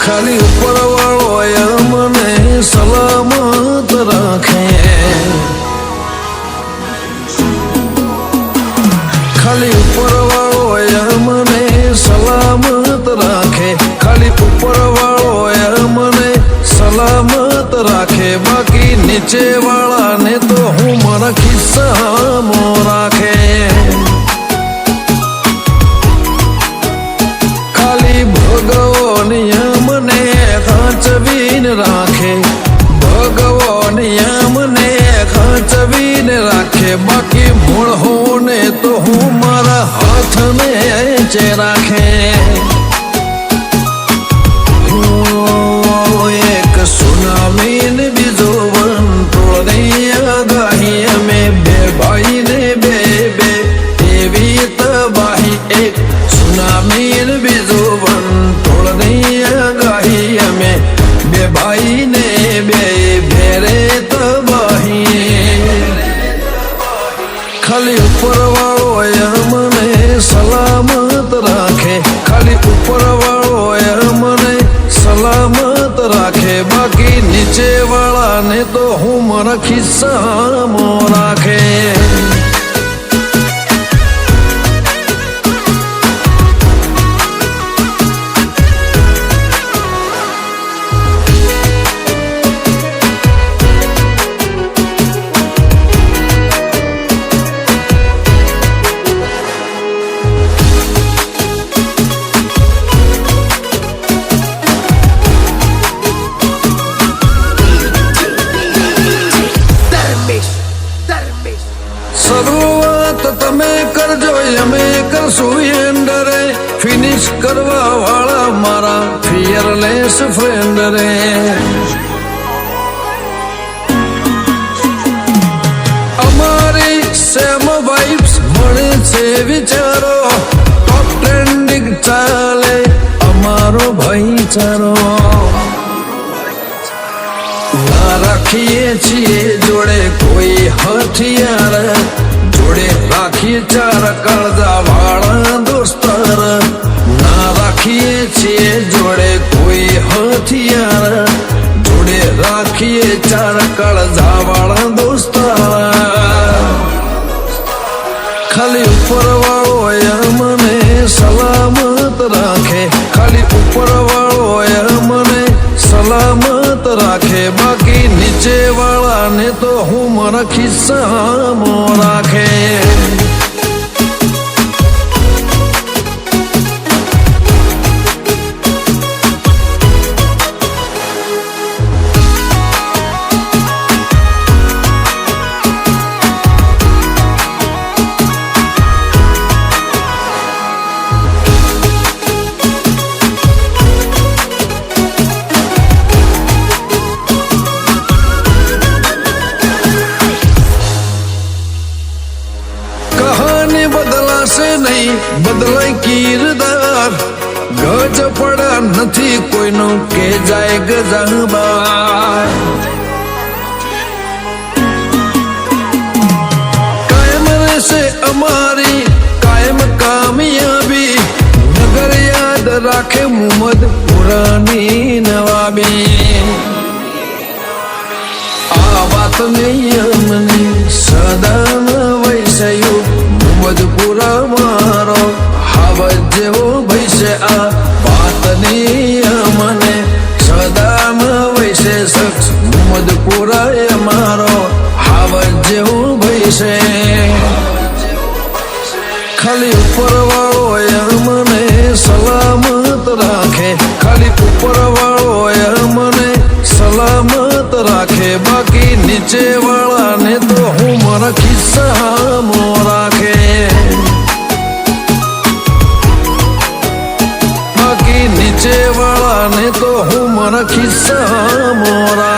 ખાલી ઉપર વાળો મને સલામત રાખે, ખાલી ઉપર વાળો મને સલામત રાખે, ખાલી ઉપર વાળો મને સલામત રાખે, બાકી નીચે વાળાને તો હું મારા ખિસ્સામાં રાખે. ખાલી ભગવાન મને ખાંચવીને રાખે, ભગવાન મને ખાંચવીને રાખે, બાકી મૂળહોને તો હું મારા હાથને ચે રાખે. એક સુનામીન બીજો વંટોળની આગાહી, અમે બે ભાઈને બે બે એવી તબાહી. એક સુનામીન બીજો વંટોળની આગાહી, અમે બે ભાઈને બે ભેરે તબાહી. ખાલી ઉપર વાળો મને સલામત રાખે, ખાલી ઉપર વાળો મને સલામત રાખે, બાકી નીચે વાળાને તો હું મારા ખિસ્સામાં રાખે. શરૂઆત તમે કરજો, અમે કરશું એન્ડરે, ફિનિશ કરવા વાળા મારા ફિયરલેસ ફ્રેન્ડ રે. અમારી સેમ વાઇબ્સ મળે છે વિચારો, ટોપ ટ્રેન્ડિંગ ચાલે અમારો ભાઈચારો. ના રાખીએ છીએ જોડે કોઈ હથિયાર, જોડે રાખીએ ચાર કાળજા વાળા દોસ્તાર. ના રાખીએ છીએ જોડે કોઈ હથિયાર, જોડે રાખીએ ચાર કાળજા વાળા દોસ્તાર. ખાલી ઉપર વાળો મને સલામત રાખે, ખાલી ઉપર વાળો મને સલામત રાખે, બાકી નીચે વાળાને તો હું મારા ખિસ્સામાં રાખે. બદલાશે નહીં, બદલાય કિરદાર, ગજ પડા નથી કોઈનો કે જાય ગજાબાર. કાયમ રહેશે અમારી કાયમ કામયાબી, નગર યાદ રાખે મુહમ્મદ પુરાની નવાબી. આ વાત નહીં અમને સદા વૈસયું, મુહમ્મદપુરા મારો હાવજ જેવો ભૈસે. આ વાતની મને સદા વૈસે શખ્સ, મુહમ્મદપુરા મારો હાવજ જેવો ભૈસે. ખાલી ઉપર વાળો મને સલામત રાખે, ખાલી ઉપર વાળો મને સલામત રાખે, બાકી નીચે વાળાને તો હું મારા ખિસ્સામાં રાખે. બાકી નીચે વાળાને તો હું મારા ખિસ્સામાં રાખે.